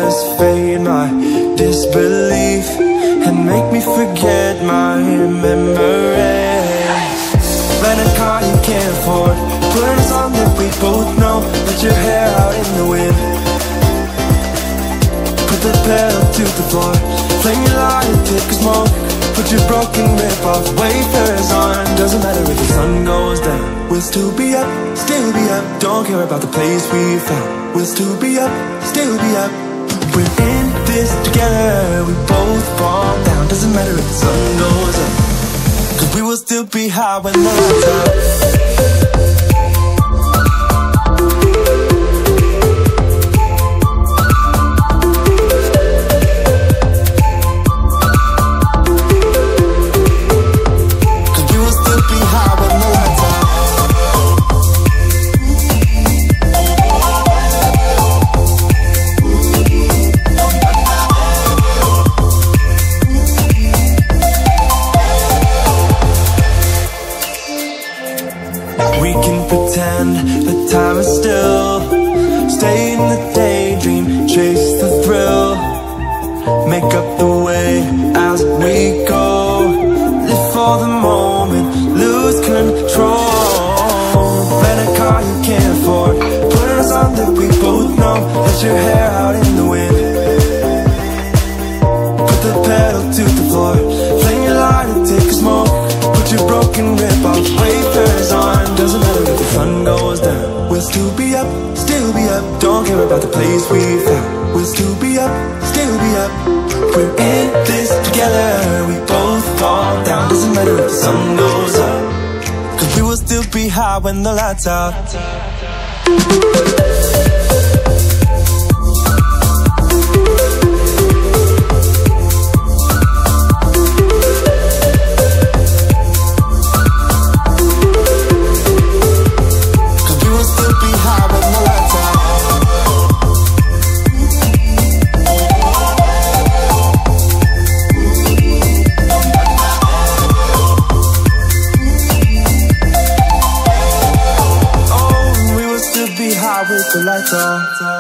colors fade my disbelief and make me forget my memories. Rent a car you can't afford, put on a song that we both know, let your hair out in the wind. Put the pedal to the floor, flame your lighter, take a smoke, put your broken rip-off wafers on. Doesn't matter if the sun goes down, we'll still be up, still be up. Don't care about the place we found, we'll still be up, still be up. We're in this together, we both fall down. Doesn't matter if the sun goes up, 'cause we will still be high when the lights out. We can pretend the time is still, stay in the daydream, chase the thrill, make up the way as we go, live for the moment, lose control. Rent a car you can't afford, put on a song that we both know, let your hair out in the wind. Put the pedal to the floor, flame your lighter, take a smoke, put your broken rip-off wafers on. Doesn't matter if the sun goes down, we'll still be up, still be up. Don't care about the place we found, we'll still be up, still be up. We're in this together, we both fall down. Doesn't matter if the sun goes up, 'cause we will still be high when the lights out. With the lights off.